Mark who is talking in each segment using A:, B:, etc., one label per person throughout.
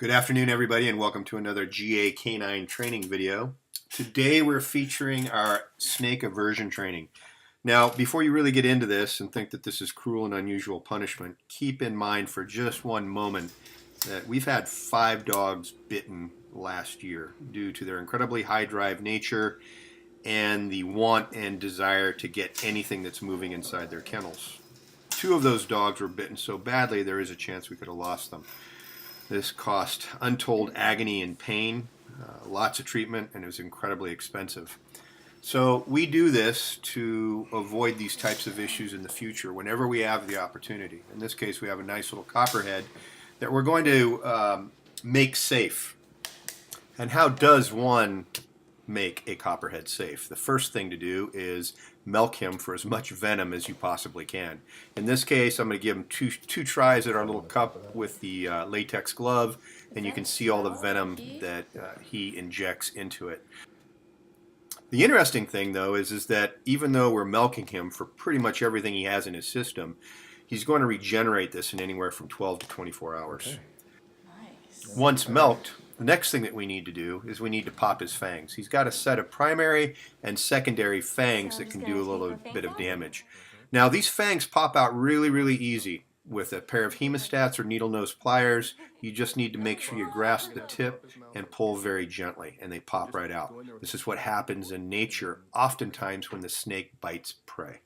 A: Good afternoon, everybody, and welcome to another GA Canine training video. Today we're featuring our snake aversion training. Now, before you really get into this and think that this is cruel and unusual punishment, keep in mind for just one moment that we've had 5 dogs bitten last year due to their incredibly high drive nature and the want and desire to get anything that's moving inside their kennels. 2 of those dogs were bitten so badly there is a chance we could have lost them. This cost untold agony and pain, lots of treatment, and it was incredibly expensive. So we do this to avoid these types of issues in the future whenever we have the opportunity. In this case, we have a nice little copperhead that we're going to make safe. And how does one make a copperhead safe? The first thing to do is milk him for as much venom as you possibly can. In this case, I'm going to give him two tries at our little cup with the latex glove, and you can see all the venom that he injects into it. The interesting thing, though, is that even though we're milking him for pretty much everything he has in his system, he's going to regenerate this in anywhere from 12 to 24 hours.
B: Okay. Nice.
A: Once milked, the next thing that we need to do is we need to pop his fangs. He's got a set of primary and secondary fangs that can do a little bit of damage. Now, these fangs pop out really easy with a pair of hemostats or needle nose pliers. You just need to make sure you grasp the tip and pull very gently, and they pop right out. This is what happens in nature oftentimes when the snake bites prey.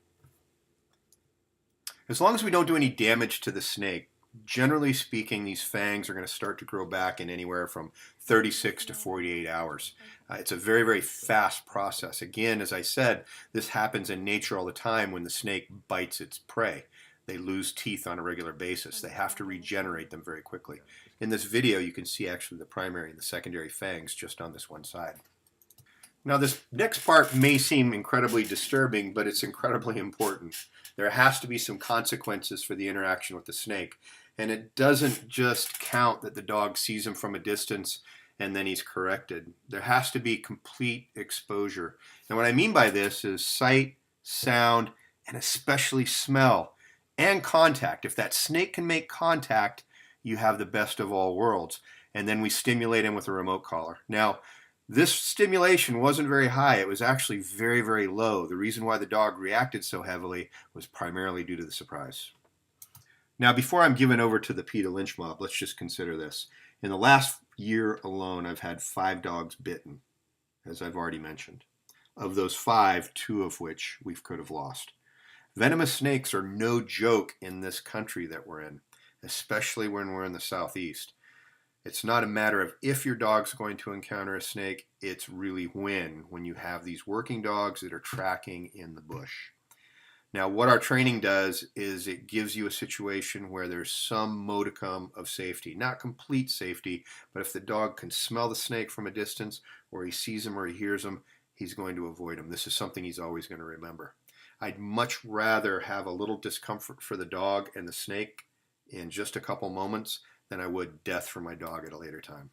A: As long as we don't do any damage to the snake, generally speaking, these fangs are going to start to grow back in anywhere from 36 to 48 hours. It's a very fast process. Again, as I said, this happens in nature all the time when the snake bites its prey. They lose teeth on a regular basis. They have to regenerate them very quickly. In this video, you can see actually the primary and the secondary fangs just on this one side. Now, this next part may seem incredibly disturbing, but it's incredibly important. There has to be some consequences for the interaction with the snake. And it doesn't just count that the dog sees him from a distance and then he's corrected. There has to be complete exposure. And what I mean by this is sight, sound, and especially smell and contact. If that snake can make contact, you have the best of all worlds. And then we stimulate him with a remote collar. Now, this stimulation wasn't very high. It was actually very low. The reason why the dog reacted so heavily was primarily due to the surprise. Now, before I'm given over to the PETA lynch mob, let's just consider this. In the last year alone, I've had 5 dogs bitten, as I've already mentioned. Of those 5, 2 of which we could have lost. Venomous snakes are no joke in this country that we're in, especially when we're in the southeast. It's not a matter of if your dog's going to encounter a snake, it's really when you have these working dogs that are tracking in the bush. Now, what our training does is it gives you a situation where there's some modicum of safety. Not complete safety, but if the dog can smell the snake from a distance, or he sees him or he hears him, he's going to avoid him. This is something he's always going to remember. I'd much rather have a little discomfort for the dog and the snake in just a couple moments than I would death for my dog at a later time.